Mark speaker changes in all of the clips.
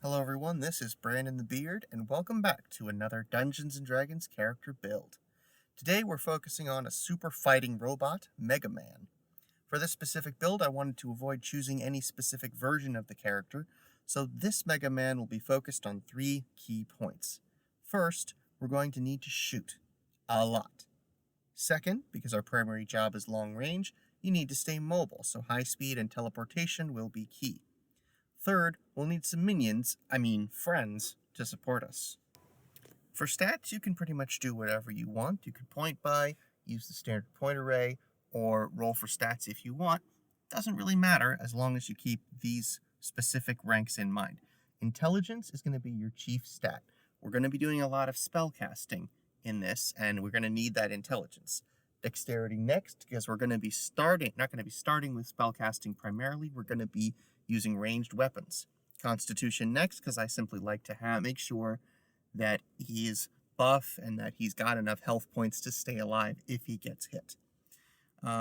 Speaker 1: Hello everyone, this is Brandon the Beard, and welcome back to another Dungeons & Dragons character build. Today we're focusing on a super fighting robot, Mega Man. For this specific build, I wanted to avoid choosing any specific version of the character, so this Mega Man will be focused on 3 key points. First, we're going to need to shoot. A lot. Second, because our primary job is long range, you need to stay mobile, so high speed and teleportation will be key. Third, we'll need some minions, friends, to support us. For stats, you can pretty much do whatever you want. You can point by, use the standard point array, or roll for stats if you want. Doesn't really matter as long as you keep these specific ranks in mind. Intelligence is going to be your chief stat. We're going to be doing a lot of spell casting in this, and we're going to need that intelligence. Dexterity next, because we're going to be not going to be starting with spell casting primarily. We're going to be using ranged weapons. Constitution next, because I simply like to make sure that he's buff and that he's got enough health points to stay alive if he gets hit.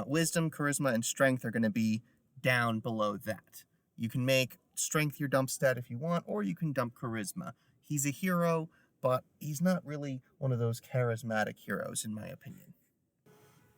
Speaker 1: Wisdom, charisma, and strength are going to be down below that. You can make strength your dump stat if you want, or you can dump charisma. He's a hero, but he's not really one of those charismatic heroes, in my opinion.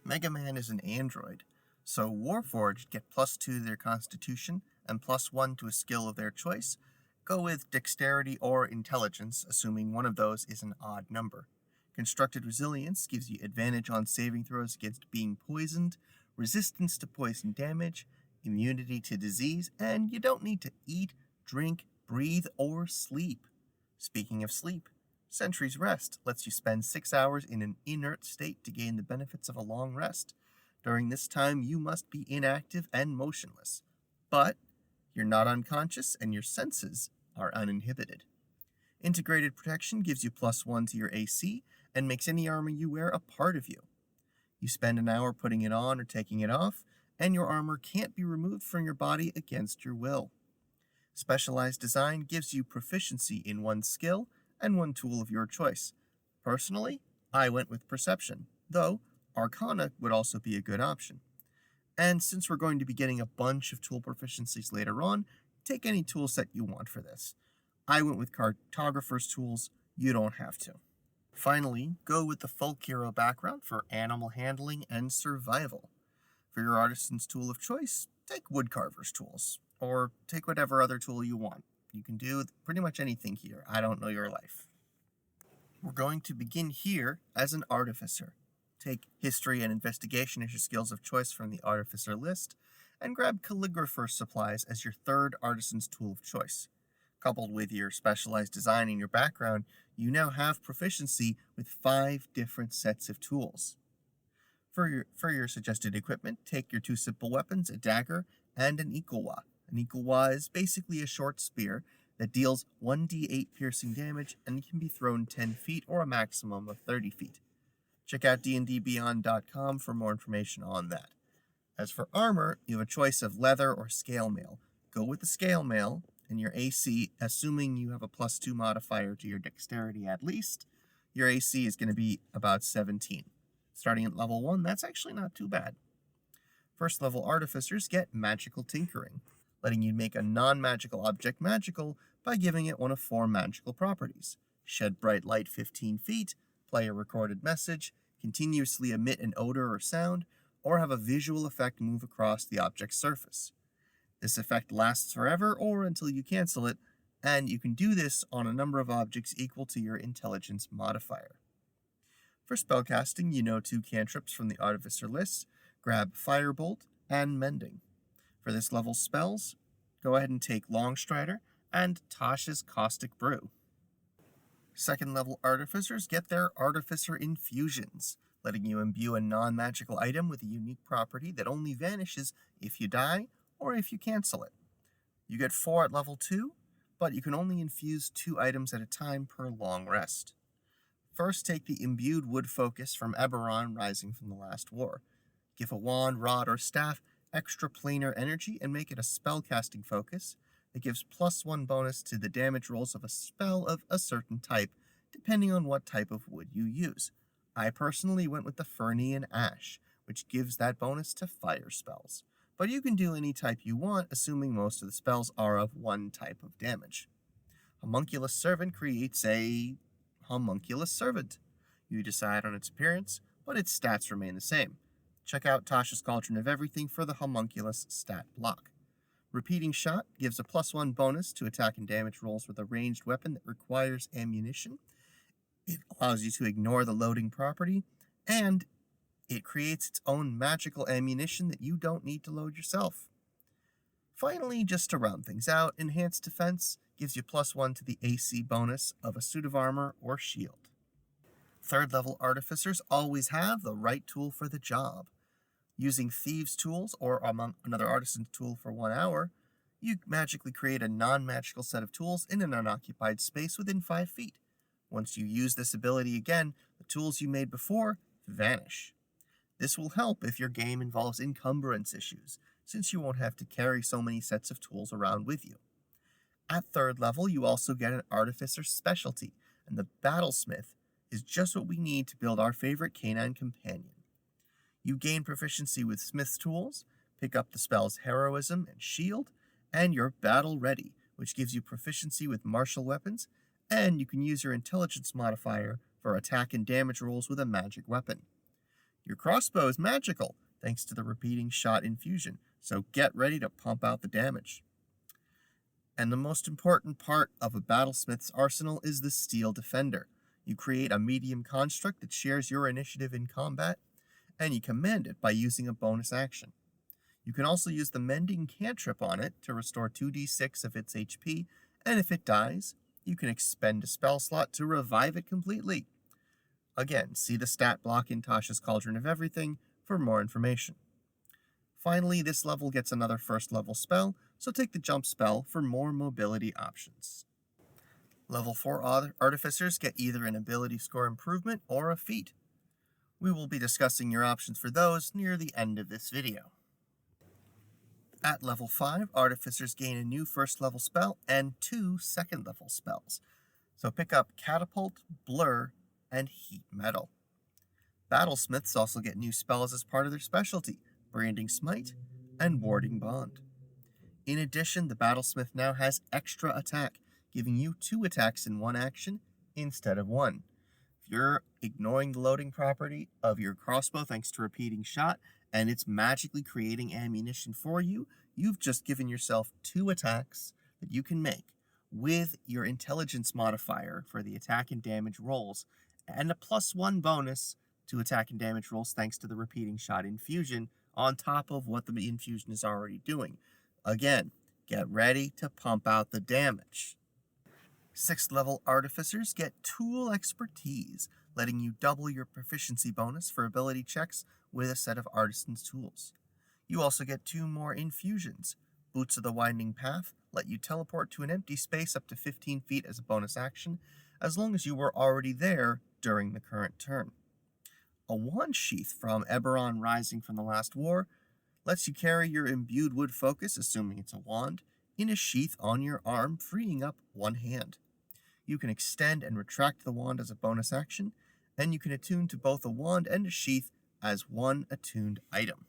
Speaker 1: Mega Man is an android, so Warforged get +2 to their constitution and +1 to a skill of their choice. Go with dexterity or intelligence, assuming one of those is an odd number. Constructed resilience gives you advantage on saving throws against being poisoned, resistance to poison damage, immunity to disease, and you don't need to eat, drink, breathe, or sleep. Speaking of sleep, Sentry's Rest lets you spend 6 hours in an inert state to gain the benefits of a long rest. During this time, you must be inactive and motionless, but you're not unconscious and your senses are uninhibited. Integrated Protection gives you +1 to your AC and makes any armor you wear a part of you. You spend an hour putting it on or taking it off, and your armor can't be removed from your body against your will. Specialized Design gives you proficiency in one skill and one tool of your choice. Personally, I went with Perception, though Arcana would also be a good option. And since we're going to be getting a bunch of tool proficiencies later on, take any tool set you want for this. I went with Cartographer's tools, you don't have to. Finally, go with the folk hero background for animal handling and survival. For your artisan's tool of choice, take woodcarver's tools, or take whatever other tool you want. You can do pretty much anything here, I don't know your life. We're going to begin here as an artificer. Take history and investigation as your skills of choice from the artificer list, and grab calligrapher's supplies as your third artisan's tool of choice. Coupled with your specialized design in your background, you now have proficiency with 5 different sets of tools. For your suggested equipment, take your 2 simple weapons, a dagger and an ikolwa. An ikolwa is basically a short spear that deals 1d8 piercing damage and can be thrown 10 feet or a maximum of 30 feet. Check out dndbeyond.com for more information on that. As for armor, you have a choice of leather or scale mail. Go with the scale mail, and your AC, assuming you have a +2 modifier to your dexterity at least, your AC is going to be about 17. Starting at level 1, that's actually not too bad. First level artificers get magical tinkering, letting you make a non-magical object magical by giving it one of 4 magical properties. Shed bright light 15 feet, play a recorded message, continuously emit an odor or sound, or have a visual effect move across the object's surface. This effect lasts forever or until you cancel it, and you can do this on a number of objects equal to your intelligence modifier. For spellcasting, you know 2 cantrips from the Artificer list. Grab Firebolt and Mending. For this level's spells, go ahead and take Longstrider and Tasha's Caustic Brew. Second level Artificers get their Artificer Infusions, letting you imbue a non-magical item with a unique property that only vanishes if you die or if you cancel it. You get 4 at level 2, but you can only infuse 2 items at a time per long rest. First, take the Imbued Wood Focus from Eberron Rising from the Last War. Give a wand, rod, or staff extra planar energy and make it a spellcasting focus that gives +1 bonus to the damage rolls of a spell of a certain type, depending on what type of wood you use. I personally went with the Ferny and Ash, which gives that bonus to fire spells. But you can do any type you want, assuming most of the spells are of one type of damage. Homunculus Servant creates a Homunculus Servant. You decide on its appearance, but its stats remain the same. Check out Tasha's Cauldron of Everything for the Homunculus stat block. Repeating Shot gives a +1 bonus to attack and damage rolls with a ranged weapon that requires ammunition. It allows you to ignore the loading property, and it creates its own magical ammunition that you don't need to load yourself. Finally, just to round things out, Enhanced Defense gives you +1 to the AC bonus of a suit of armor or shield. Third level Artificers always have the right tool for the job. Using Thieves' tools or among another Artisan's tool for 1 hour, you magically create a non-magical set of tools in an unoccupied space within 5 feet. Once you use this ability again, the tools you made before vanish. This will help if your game involves encumbrance issues, since you won't have to carry so many sets of tools around with you. At 3rd level, you also get an Artificer specialty, and the Battlesmith is just what we need to build our favorite canine companion. You gain proficiency with Smith's tools, pick up the spells Heroism and Shield, and you're battle ready, which gives you proficiency with martial weapons, and you can use your intelligence modifier for attack and damage rolls with a magic weapon. Your crossbow is magical, thanks to the repeating shot infusion, so get ready to pump out the damage. And the most important part of a Battlesmith's arsenal is the Steel Defender. You create a medium construct that shares your initiative in combat, and you command it by using a bonus action. You can also use the Mending cantrip on it to restore 2d6 of its HP, and if it dies, you can expend a spell slot to revive it completely. Again, see the stat block in Tasha's Cauldron of Everything for more information. Finally, this level gets another 1st level spell, so take the jump spell for more mobility options. Level 4 Artificers get either an ability score improvement or a feat. We will be discussing your options for those near the end of this video. At level 5, Artificers gain a new 1st level spell and 2 2nd level spells. So pick up Catapult, Blur, and Heat Metal. Battlesmiths also get new spells as part of their specialty, Branding Smite and Warding Bond. In addition, the Battlesmith now has extra attack, giving you 2 attacks in 1 action instead of 1. If you're ignoring the loading property of your crossbow thanks to repeating shot, and it's magically creating ammunition for you, you've just given yourself 2 attacks that you can make with your intelligence modifier for the attack and damage rolls, and a +1 bonus to attack and damage rolls thanks to the repeating shot infusion on top of what the infusion is already doing. Again, get ready to pump out the damage. 6th level Artificers get Tool Expertise, letting you double your proficiency bonus for ability checks with a set of Artisan's tools. You also get 2 more infusions. Boots of the Winding Path let you teleport to an empty space up to 15 feet as a bonus action, as long as you were already there during the current turn. A Wand Sheath from Eberron Rising from the Last War lets you carry your Imbued Wood Focus, assuming it's a wand, in a sheath on your arm, freeing up 1 hand. You can extend and retract the wand as a bonus action, and you can attune to both a wand and a sheath as 1 attuned item.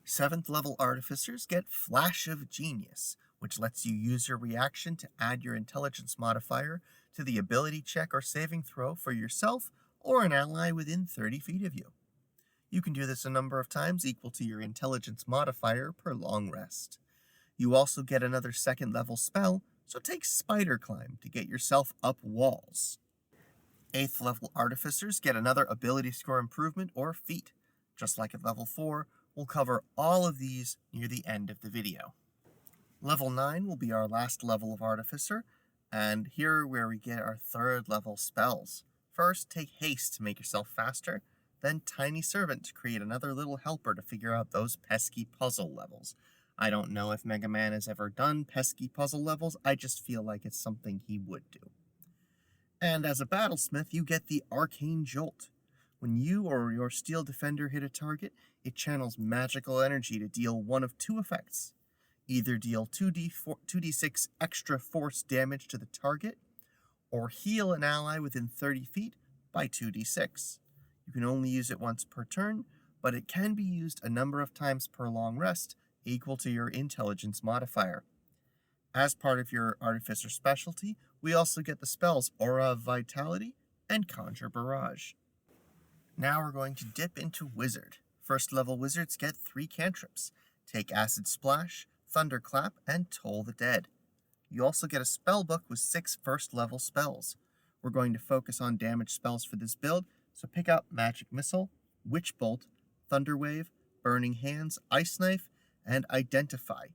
Speaker 1: 7th level Artificers get Flash of Genius, which lets you use your reaction to add your intelligence modifier to the ability check or saving throw for yourself or an ally within 30 feet of you. You can do this a number of times equal to your intelligence modifier per long rest. You also get another 2nd level spell, so take Spider Climb to get yourself up walls. 8th level Artificers get another ability score improvement or feat. Just like at level 4, we'll cover all of these near the end of the video. Level 9 will be our last level of Artificer, and here where we get our 3rd level spells. First, take Haste to make yourself faster, then Tiny Servant to create another little helper to figure out those pesky puzzle levels. I don't know if Mega Man has ever done pesky puzzle levels, I just feel like it's something he would do. And as a Battlesmith, you get the Arcane Jolt. When you or your Steel Defender hit a target, it channels magical energy to deal one of 2 effects. Either deal 2d6 extra force damage to the target, or heal an ally within 30 feet by 2d6. You can only use it once per turn, but it can be used a number of times per long rest, equal to your intelligence modifier. As part of your Artificer specialty, we also get the spells Aura of Vitality and Conjure Barrage. Now we're going to dip into Wizard. First level wizards get 3 cantrips. Take Acid Splash, Thunderclap, and Toll the Dead. You also get a spell book with 6 first level spells. We're going to focus on damage spells for this build, so pick out Magic Missile, Witch Bolt, Thunder Wave, Burning Hands, Ice Knife, and Identify.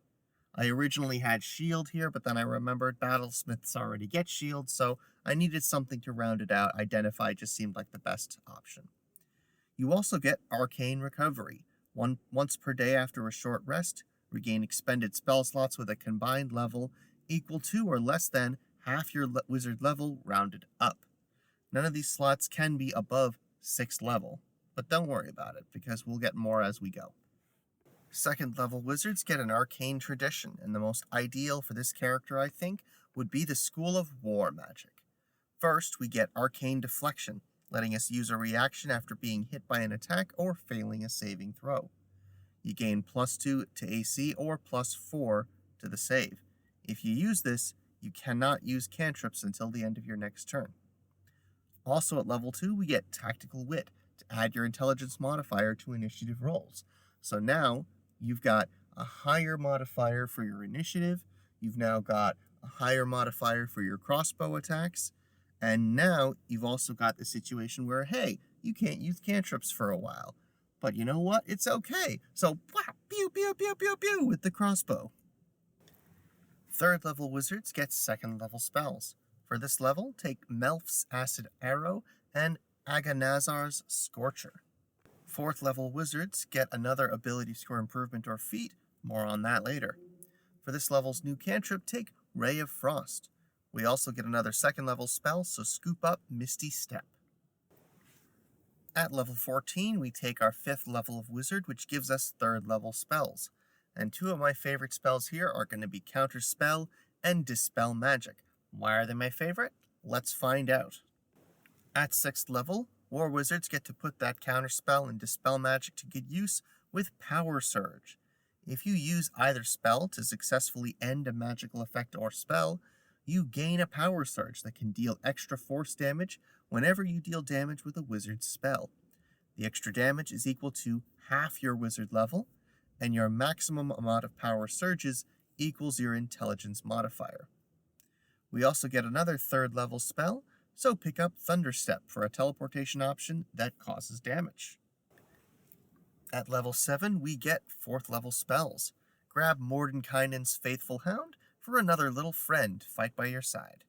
Speaker 1: I originally had Shield here, but then I remembered Battlesmiths already get Shield, so I needed something to round it out. Identify just seemed like the best option. You also get Arcane Recovery. Once per day after a short rest, regain expended spell slots with a combined level equal to or less than half your wizard level rounded up. None of these slots can be above 6th level, but don't worry about it because we'll get more as we go. Second level wizards get an Arcane Tradition, and the most ideal for this character, I think, would be the School of War Magic. First, we get Arcane Deflection, letting us use a reaction after being hit by an attack or failing a saving throw. You gain +2 to AC or +4 to the save. If you use this, you cannot use cantrips until the end of your next turn. Also at level 2, we get Tactical Wit to add your intelligence modifier to initiative rolls. So now, you've got a higher modifier for your initiative, you've now got a higher modifier for your crossbow attacks, and now you've also got the situation where, hey, you can't use cantrips for a while. But you know what? It's okay. So, pew, pew, pew, pew, pew with the crossbow. Third level wizards get 2nd level spells. For this level, take Melf's Acid Arrow and Aganazar's Scorcher. 4th level wizards get another ability score improvement or feat, more on that later. For this level's new cantrip, take Ray of Frost. We also get another 2nd level spell, so scoop up Misty Step. At level 14, we take our 5th level of wizard, which gives us 3rd level spells. And 2 of my favorite spells here are going to be Counter Spell and Dispel Magic. Why are they my favorite? Let's find out. At 6th level, War Wizards get to put that Counter Spell and Dispel Magic to good use with Power Surge. If you use either spell to successfully end a magical effect or spell, you gain a Power Surge that can deal extra force damage whenever you deal damage with a wizard's spell. The extra damage is equal to half your wizard level, and your maximum amount of Power Surges equals your intelligence modifier. We also get another 3rd level spell, so pick up Thunderstep for a teleportation option that causes damage. At level 7, we get 4th level spells. Grab Mordenkainen's Faithful Hound for another little friend to fight by your side.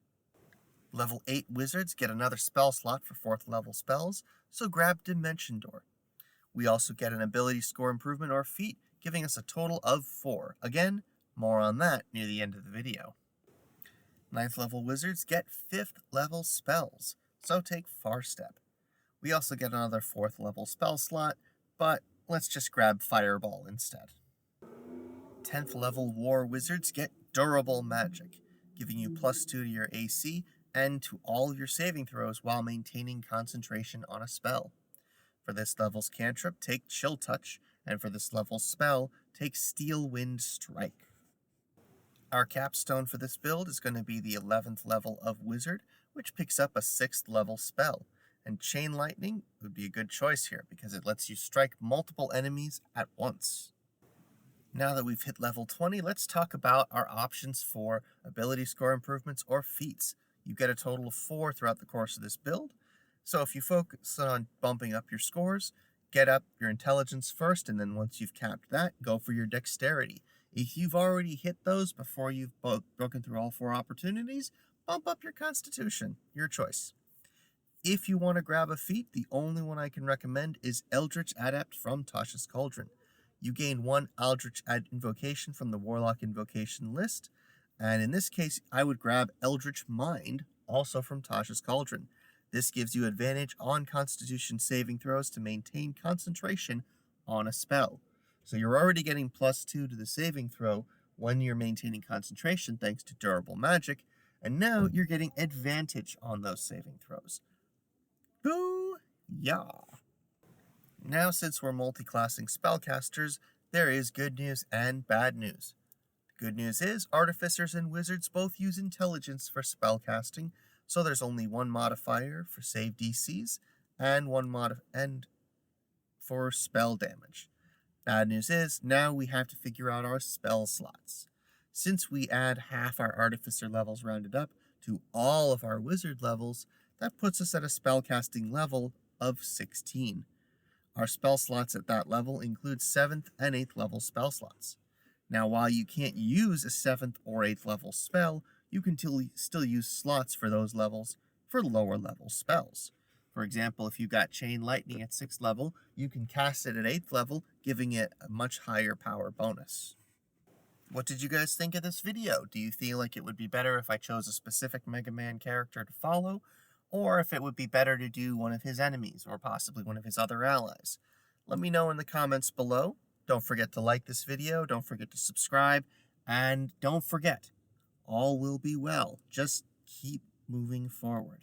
Speaker 1: Level 8 wizards get another spell slot for 4th level spells, so grab Dimension Door. We also get an ability score improvement or feat, giving us a total of 4. Again, more on that near the end of the video. 9th level wizards get 5th level spells, so take Far Step. We also get another 4th level spell slot, but let's just grab Fireball instead. 10th level War Wizards get Durable Magic, giving you +2 to your AC and to all of your saving throws while maintaining concentration on a spell. For this level's cantrip, take Chill Touch, and for this level's spell, take Steel Wind Strike. Our capstone for this build is going to be the 11th level of Wizard, which picks up a 6th level spell. And Chain Lightning would be a good choice here because it lets you strike multiple enemies at once. Now that we've hit level 20, let's talk about our options for ability score improvements or feats. You get a total of 4 throughout the course of this build. So if you focus on bumping up your scores, get up your intelligence first, and then once you've capped that, go for your dexterity. If you've already hit those before you've broken through all 4 opportunities, bump up your constitution. Your choice. If you want to grab a feat, the only one I can recommend is Eldritch Adept from Tasha's Cauldron. You gain 1 Eldritch Invocation from the Warlock Invocation list, and in this case, I would grab Eldritch Mind, also from Tasha's Cauldron. This gives you advantage on Constitution saving throws to maintain concentration on a spell. So you're already getting +2 to the saving throw when you're maintaining concentration thanks to Durable Magic, and now you're getting advantage on those saving throws. Boo-yah! Now since we're multi-classing spellcasters, there is good news and bad news. Good news is, artificers and wizards both use intelligence for spellcasting, so there's only one modifier for save DCs and one and for spell damage. Bad news is, now we have to figure out our spell slots. Since we add half our artificer levels rounded up to all of our wizard levels, that puts us at a spellcasting level of 16. Our spell slots at that level include 7th and 8th level spell slots. Now, while you can't use a 7th or 8th level spell, you can still use slots for those levels for lower level spells. For example, if you got Chain Lightning at 6th level, you can cast it at 8th level, giving it a much higher power bonus. What did you guys think of this video? Do you feel like it would be better if I chose a specific Mega Man character to follow, or if it would be better to do one of his enemies, or possibly one of his other allies? Let me know in the comments below. Don't forget to like this video, don't forget to subscribe, and don't forget, all will be well. Just keep moving forward.